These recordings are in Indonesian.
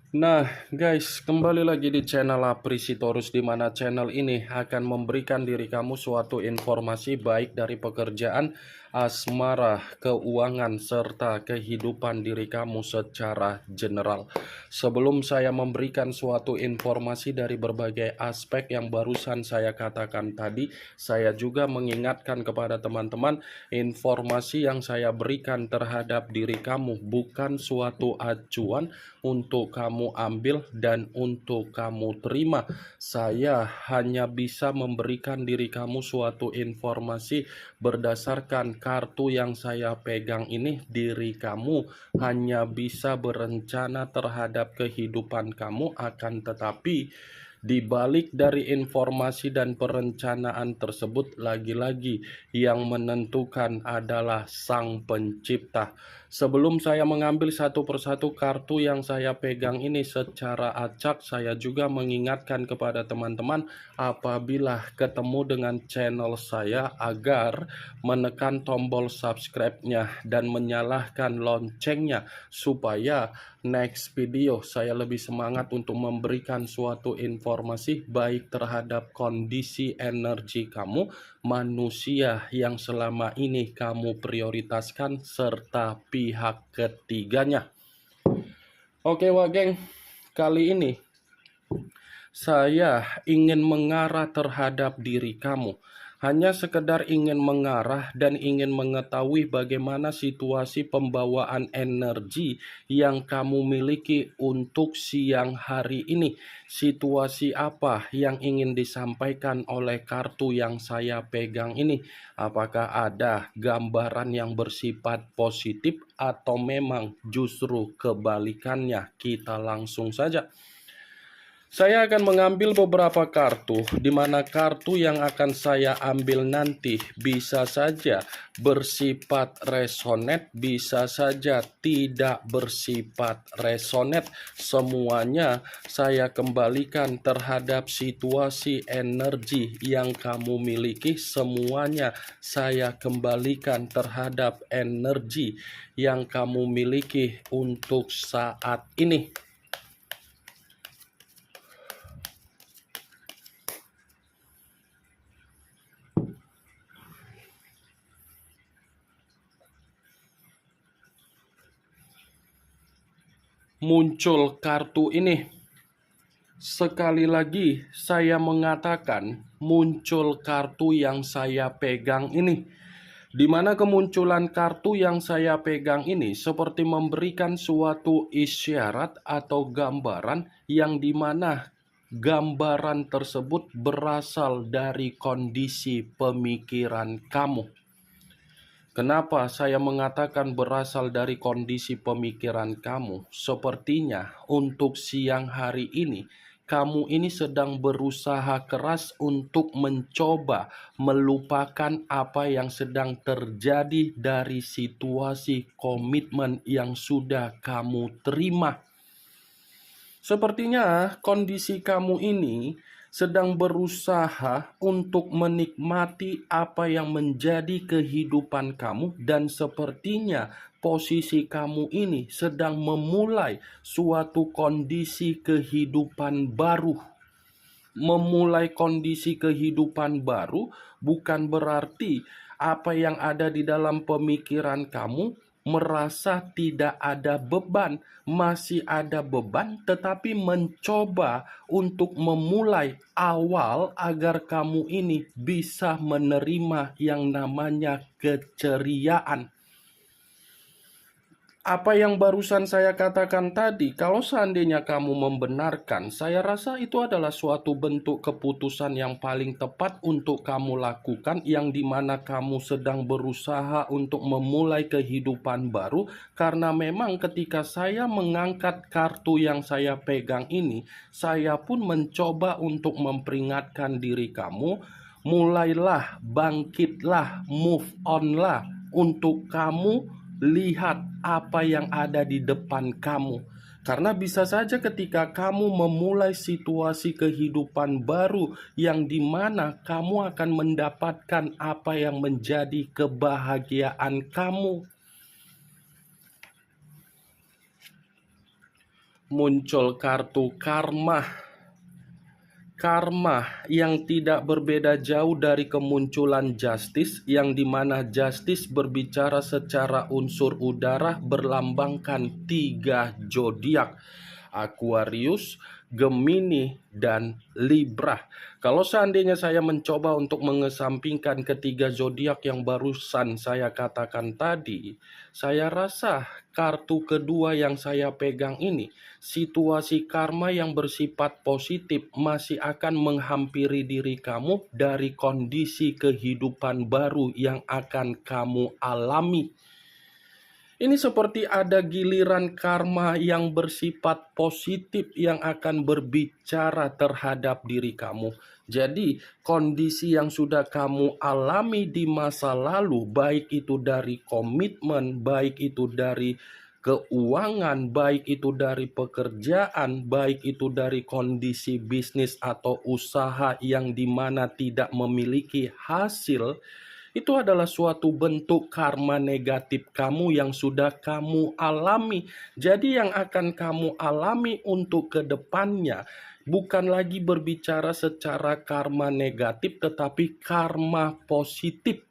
Nah, guys, kembali lagi di channel Aprisitorus, di mana channel ini akan memberikan diri kamu suatu informasi baik dari pekerjaan, asmara, keuangan, serta kehidupan diri kamu secara general. Sebelum saya memberikan suatu informasi dari berbagai aspek yang barusan saya katakan tadi, saya juga mengingatkan kepada teman-teman, informasi yang saya berikan terhadap diri kamu bukan suatu acuan untuk kamu ambil dan untuk kamu terima. Saya hanya bisa memberikan diri kamu suatu informasi berdasarkan kartu yang saya pegang ini. Diri kamu hanya bisa berencana terhadap kehidupan kamu, akan tetapi di balik dari informasi dan perencanaan tersebut, lagi-lagi yang menentukan adalah Sang Pencipta. Sebelum saya mengambil satu persatu kartu yang saya pegang ini secara acak, saya juga mengingatkan kepada teman-teman apabila ketemu dengan channel saya agar menekan tombol subscribe-nya dan menyalakan loncengnya supaya next video saya lebih semangat untuk memberikan suatu informasi baik terhadap kondisi energi kamu, manusia yang selama ini kamu prioritaskan, serta pihak ketiganya. Oke wah geng, kali ini saya ingin mengarah terhadap diri kamu. Hanya sekedar ingin mengarah dan ingin mengetahui bagaimana situasi pembawaan energi yang kamu miliki untuk siang hari ini. Situasi apa yang ingin disampaikan oleh kartu yang saya pegang ini? Apakah ada gambaran yang bersifat positif atau memang justru kebalikannya? Kita langsung saja. Saya akan mengambil beberapa kartu, di mana kartu yang akan saya ambil nanti bisa saja bersifat resonate, bisa saja tidak bersifat resonate. Semuanya saya kembalikan terhadap situasi energi yang kamu miliki. Semuanya saya kembalikan terhadap energi yang kamu miliki untuk saat ini. Muncul kartu ini. Sekali lagi saya mengatakan muncul kartu yang saya pegang ini, di mana kemunculan kartu yang saya pegang ini seperti memberikan suatu isyarat atau gambaran yang dimana gambaran tersebut berasal dari kondisi pemikiran kamu. Kenapa saya mengatakan berasal dari kondisi pemikiran kamu? Sepertinya untuk siang hari ini, kamu ini sedang berusaha keras untuk mencoba melupakan apa yang sedang terjadi dari situasi komitmen yang sudah kamu terima. Sepertinya kondisi kamu ini sedang berusaha untuk menikmati apa yang menjadi kehidupan kamu, dan sepertinya posisi kamu ini sedang memulai suatu kondisi kehidupan baru. Memulai kondisi kehidupan baru bukan berarti apa yang ada di dalam pemikiran kamu merasa tidak ada beban, masih ada beban, tetapi mencoba untuk memulai awal agar kamu ini bisa menerima yang namanya keceriaan. Apa yang barusan saya katakan tadi, kalau seandainya kamu membenarkan, saya rasa itu adalah suatu bentuk keputusan yang paling tepat untuk kamu lakukan, yang dimana kamu sedang berusaha untuk memulai kehidupan baru. Karena memang ketika saya mengangkat kartu yang saya pegang ini, saya pun mencoba untuk memperingatkan diri kamu, mulailah, bangkitlah, move on lah, untuk kamu lihat apa yang ada di depan kamu. Karena bisa saja ketika kamu memulai situasi kehidupan baru yang dimana kamu akan mendapatkan apa yang menjadi kebahagiaan kamu. Muncul kartu karma. Karma yang tidak berbeda jauh dari kemunculan justice, yang dimana justice berbicara secara unsur udara, berlambangkan 3 zodiak: Aquarius, Gemini, dan Libra. Kalau seandainya saya mencoba untuk mengesampingkan ketiga zodiak yang barusan saya katakan tadi, saya rasa kartu kedua yang saya pegang ini, situasi karma yang bersifat positif, masih akan menghampiri diri kamu dari kondisi kehidupan baru yang akan kamu alami. Ini seperti ada giliran karma yang bersifat positif yang akan berbicara terhadap diri kamu. Jadi, kondisi yang sudah kamu alami di masa lalu, baik itu dari komitmen, baik itu dari keuangan, baik itu dari pekerjaan, baik itu dari kondisi bisnis atau usaha yang dimana tidak memiliki hasil, itu adalah suatu bentuk karma negatif kamu yang sudah kamu alami. Jadi yang akan kamu alami untuk kedepannya bukan lagi berbicara secara karma negatif, tetapi karma positif.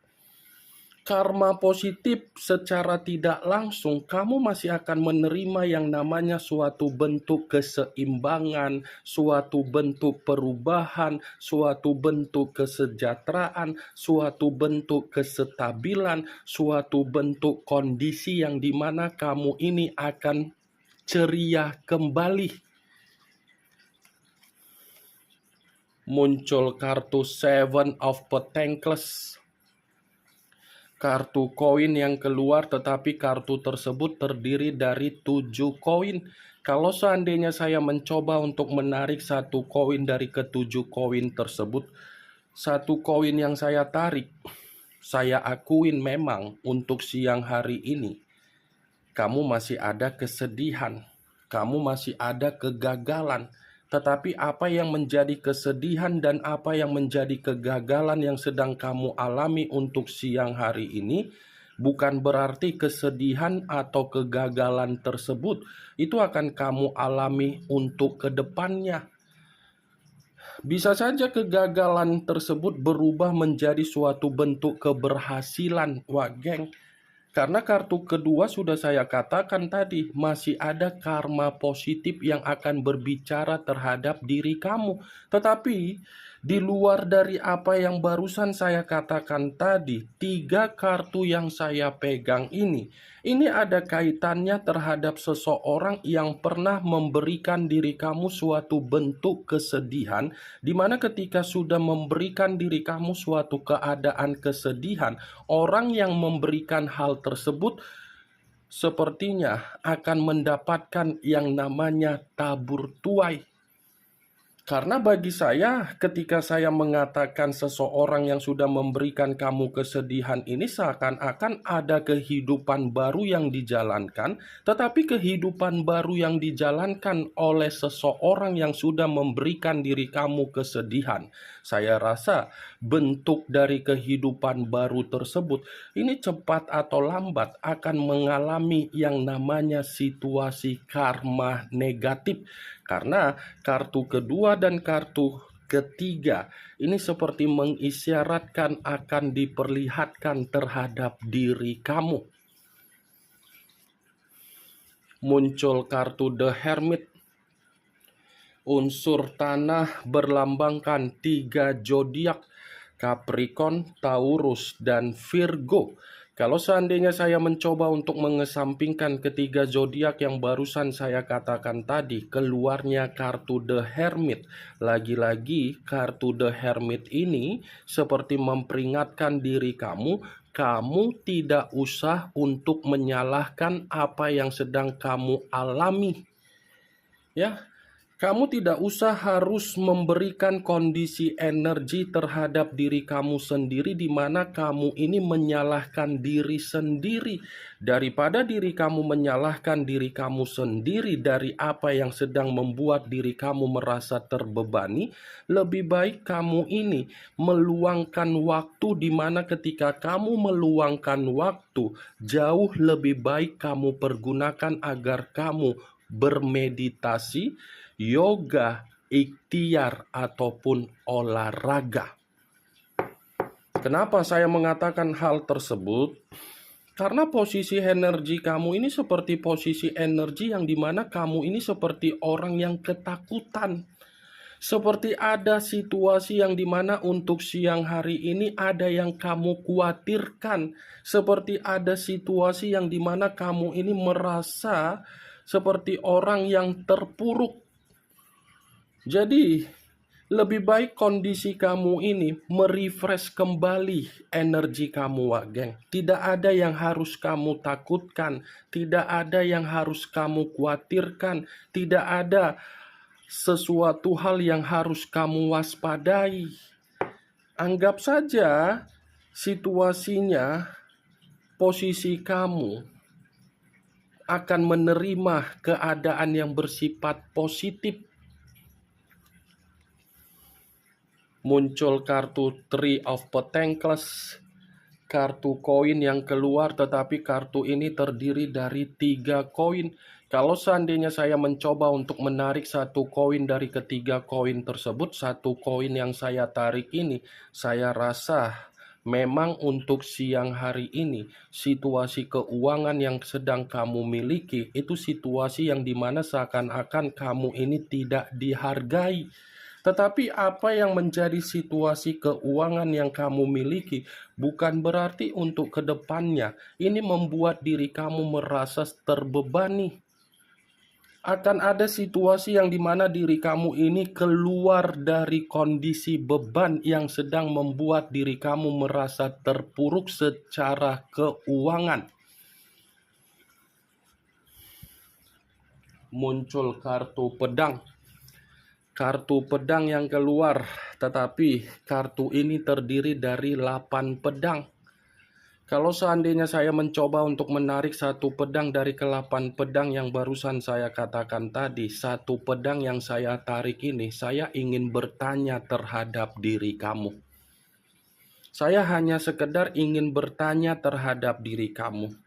Karma positif secara tidak langsung, kamu masih akan menerima yang namanya suatu bentuk keseimbangan, suatu bentuk perubahan, suatu bentuk kesejahteraan, suatu bentuk kestabilan, suatu bentuk kondisi yang dimana kamu ini akan ceria kembali. Muncul kartu Seven of Pentacles. Kartu koin yang keluar, tetapi kartu tersebut terdiri dari 7 koin. Kalau seandainya saya mencoba untuk menarik satu koin dari ketujuh koin tersebut, satu koin yang saya tarik, saya akuin memang untuk siang hari ini, kamu masih ada kesedihan, kamu masih ada kegagalan. Tetapi apa yang menjadi kesedihan dan apa yang menjadi kegagalan yang sedang kamu alami untuk siang hari ini, bukan berarti kesedihan atau kegagalan tersebut itu akan kamu alami untuk kedepannya. Bisa saja kegagalan tersebut berubah menjadi suatu bentuk keberhasilan, wah geng. Karena kartu kedua sudah saya katakan tadi, masih ada karma positif yang akan berbicara terhadap diri kamu. Tetapi di luar dari apa yang barusan saya katakan tadi, 3 kartu yang saya pegang ini ada kaitannya terhadap seseorang yang pernah memberikan diri kamu suatu bentuk kesedihan, di mana ketika sudah memberikan diri kamu suatu keadaan kesedihan, orang yang memberikan hal tersebut sepertinya akan mendapatkan yang namanya tabur tuai. Karena bagi saya, ketika saya mengatakan seseorang yang sudah memberikan kamu kesedihan ini, seakan-akan ada kehidupan baru yang dijalankan, tetapi kehidupan baru yang dijalankan oleh seseorang yang sudah memberikan diri kamu kesedihan. Saya rasa bentuk dari kehidupan baru tersebut ini cepat atau lambat akan mengalami yang namanya situasi karma negatif. Karena kartu kedua dan kartu ketiga ini seperti mengisyaratkan akan diperlihatkan terhadap diri kamu. Muncul kartu The Hermit. Unsur tanah berlambangkan 3 zodiak: Capricorn, Taurus, dan Virgo. Kalau seandainya saya mencoba untuk mengesampingkan ketiga zodiak yang barusan saya katakan tadi, keluarnya kartu The Hermit. Lagi-lagi kartu The Hermit ini seperti memperingatkan diri kamu, kamu tidak usah untuk menyalahkan apa yang sedang kamu alami. Ya, kamu tidak usah harus memberikan kondisi energi terhadap diri kamu sendiri, di mana kamu ini menyalahkan diri sendiri. Daripada diri kamu menyalahkan diri kamu sendiri dari apa yang sedang membuat diri kamu merasa terbebani, lebih baik kamu ini meluangkan waktu, di mana ketika kamu meluangkan waktu, jauh lebih baik kamu pergunakan agar kamu bermeditasi, yoga, ikhtiar, ataupun olahraga. Kenapa saya mengatakan hal tersebut? Karena posisi energi kamu ini seperti posisi energi yang dimana kamu ini seperti orang yang ketakutan. Seperti ada situasi yang dimana untuk siang hari ini ada yang kamu khawatirkan. Seperti ada situasi yang dimana kamu ini merasa seperti orang yang terpuruk. Jadi lebih baik kondisi kamu ini merefresh kembali energi kamu, Wak Geng. Tidak ada yang harus kamu takutkan, tidak ada yang harus kamu khawatirkan, tidak ada sesuatu hal yang harus kamu waspadai. Anggap saja situasinya, posisi kamu akan menerima keadaan yang bersifat positif. Muncul kartu Three of Pentacles, kartu koin yang keluar, tetapi kartu ini terdiri dari 3 koin. Kalau seandainya saya mencoba untuk menarik satu koin dari ketiga koin tersebut, satu koin yang saya tarik ini, saya rasa memang untuk siang hari ini, situasi keuangan yang sedang kamu miliki, itu situasi yang dimana seakan-akan kamu ini tidak dihargai. Tetapi apa yang menjadi situasi keuangan yang kamu miliki bukan berarti untuk kedepannya ini membuat diri kamu merasa terbebani. Akan ada situasi yang dimana diri kamu ini keluar dari kondisi beban yang sedang membuat diri kamu merasa terpuruk secara keuangan. Muncul kartu pedang. Kartu pedang yang keluar, tetapi kartu ini terdiri dari 8 pedang. Kalau seandainya saya mencoba untuk menarik satu pedang dari ke-8 pedang yang barusan saya katakan tadi, satu pedang yang saya tarik ini, saya ingin bertanya terhadap diri kamu. Saya hanya sekedar ingin bertanya terhadap diri kamu.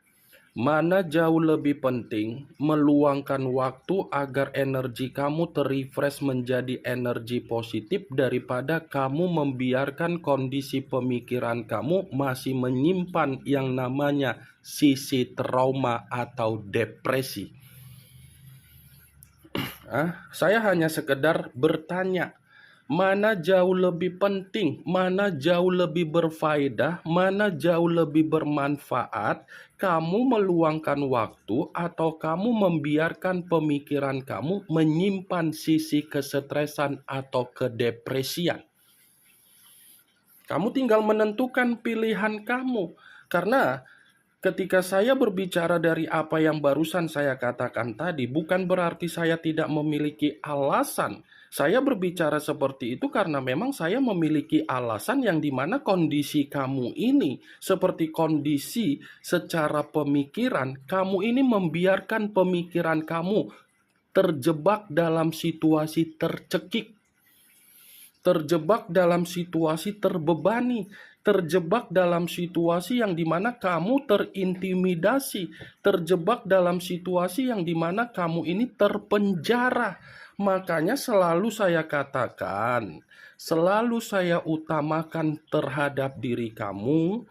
Mana jauh lebih penting meluangkan waktu agar energi kamu terrefresh menjadi energi positif daripada kamu membiarkan kondisi pemikiran kamu masih menyimpan yang namanya sisi trauma atau depresi. Saya hanya sekedar bertanya, mana jauh lebih penting, mana jauh lebih berfaedah, mana jauh lebih bermanfaat, kamu meluangkan waktu atau kamu membiarkan pemikiran kamu menyimpan sisi kesetresan atau kedepresian. Kamu tinggal menentukan pilihan kamu. Karena ketika saya berbicara dari apa yang barusan saya katakan tadi, bukan berarti saya tidak memiliki alasan. Saya berbicara seperti itu karena memang saya memiliki alasan yang dimana kondisi kamu ini, seperti kondisi secara pemikiran, kamu ini membiarkan pemikiran kamu terjebak dalam situasi tercekik, terjebak dalam situasi terbebani, terjebak dalam situasi yang dimana kamu terintimidasi, terjebak dalam situasi yang dimana kamu ini terpenjara. Makanya selalu saya katakan, selalu saya utamakan terhadap diri kamu,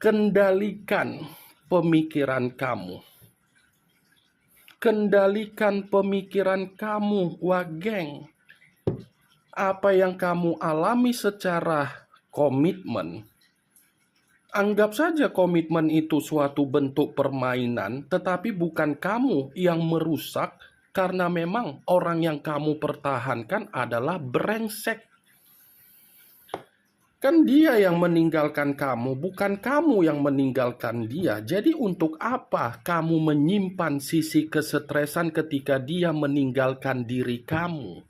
kendalikan pemikiran kamu. Kendalikan pemikiran kamu, Wak Geng. Apa yang kamu alami secara komitmen, anggap saja komitmen itu suatu bentuk permainan, tetapi bukan kamu yang merusak karena memang orang yang kamu pertahankan adalah brengsek. Kan dia yang meninggalkan kamu, bukan kamu yang meninggalkan dia. Jadi untuk apa kamu menyimpan sisi kesetresan ketika dia meninggalkan diri kamu?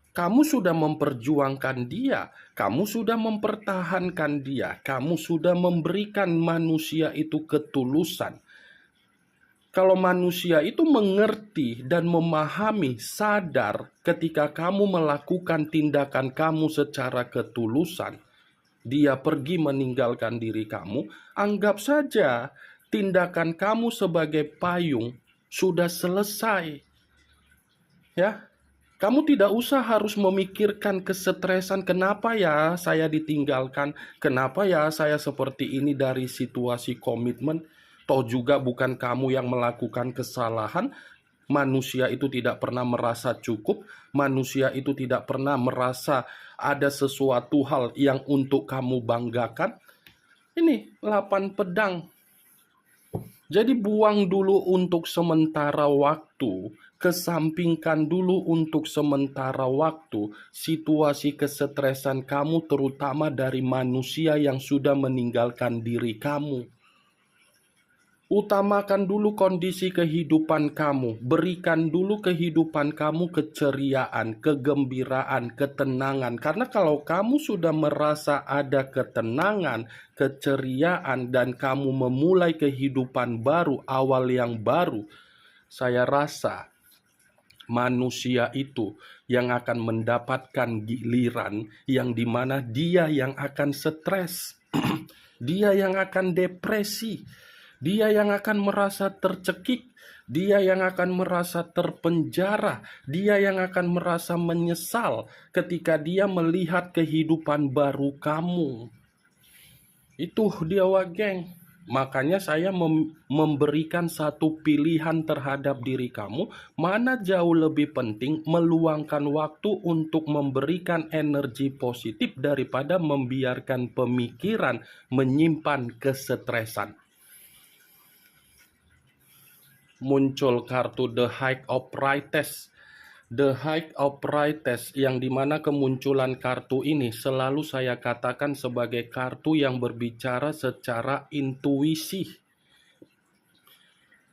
Kamu sudah memperjuangkan dia, kamu sudah mempertahankan dia, kamu sudah memberikan manusia itu ketulusan. Kalau manusia itu mengerti dan memahami, sadar ketika kamu melakukan tindakan kamu secara ketulusan, dia pergi meninggalkan diri kamu, anggap saja tindakan kamu sebagai payung sudah selesai. Ya, kamu tidak usah harus memikirkan kesetresan, kenapa ya saya ditinggalkan, kenapa ya saya seperti ini dari situasi komitmen. Toh juga bukan kamu yang melakukan kesalahan. Manusia itu tidak pernah merasa cukup, manusia itu tidak pernah merasa ada sesuatu hal yang untuk kamu banggakan. Ini 8 pedang. Jadi buang dulu untuk sementara waktu, kesampingkan dulu untuk sementara waktu situasi kesetresan kamu, terutama dari manusia yang sudah meninggalkan diri kamu. Utamakan dulu kondisi kehidupan kamu, berikan dulu kehidupan kamu keceriaan, kegembiraan, ketenangan. Karena kalau kamu sudah merasa ada ketenangan, keceriaan, dan kamu memulai kehidupan baru, awal yang baru, saya rasa manusia itu yang akan mendapatkan giliran yang dimana dia yang akan stres, dia yang akan depresi, dia yang akan merasa tercekik, dia yang akan merasa terpenjara, dia yang akan merasa menyesal ketika dia melihat kehidupan baru kamu. Itu dia, geng. Makanya saya memberikan satu pilihan terhadap diri kamu, mana jauh lebih penting meluangkan waktu untuk memberikan energi positif daripada membiarkan pemikiran menyimpan kesetresan. Muncul kartu The High of Priestess. The High of Priestess, yang dimana kemunculan kartu ini selalu saya katakan sebagai kartu yang berbicara secara intuisi.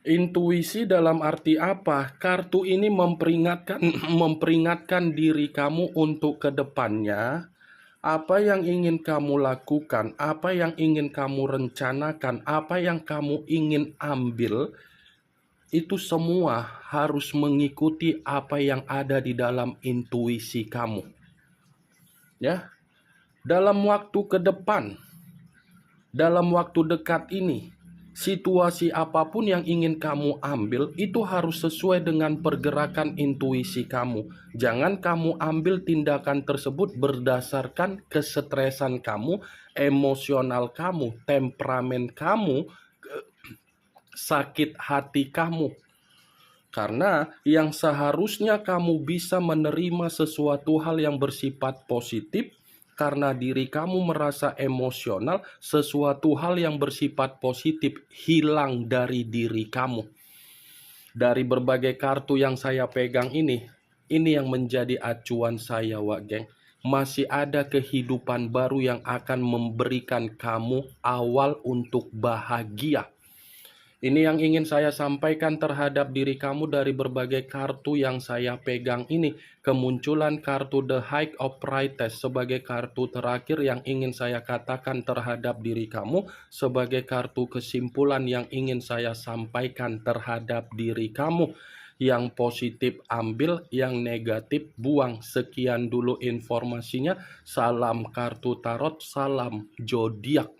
Intuisi dalam arti apa? Kartu ini memperingatkan diri kamu untuk kedepannya. Apa yang ingin kamu lakukan, apa yang ingin kamu rencanakan, apa yang kamu ingin ambil, itu semua harus mengikuti apa yang ada di dalam intuisi kamu. Ya, dalam waktu ke depan, dalam waktu dekat ini, situasi apapun yang ingin kamu ambil itu harus sesuai dengan pergerakan intuisi kamu. Jangan kamu ambil tindakan tersebut berdasarkan kesetresan kamu, emosional kamu, temperamen kamu, sakit hati kamu. Karena yang seharusnya kamu bisa menerima sesuatu hal yang bersifat positif, karena diri kamu merasa emosional, sesuatu hal yang bersifat positif hilang dari diri kamu. Dari berbagai kartu yang saya pegang ini yang menjadi acuan saya, geng. Masih ada kehidupan baru yang akan memberikan kamu awal untuk bahagia. Ini yang ingin saya sampaikan terhadap diri kamu dari berbagai kartu yang saya pegang ini. Kemunculan kartu The High of Priestess sebagai kartu terakhir yang ingin saya katakan terhadap diri kamu. Sebagai kartu kesimpulan yang ingin saya sampaikan terhadap diri kamu. Yang positif ambil, yang negatif buang. Sekian dulu informasinya. Salam kartu tarot, salam zodiak.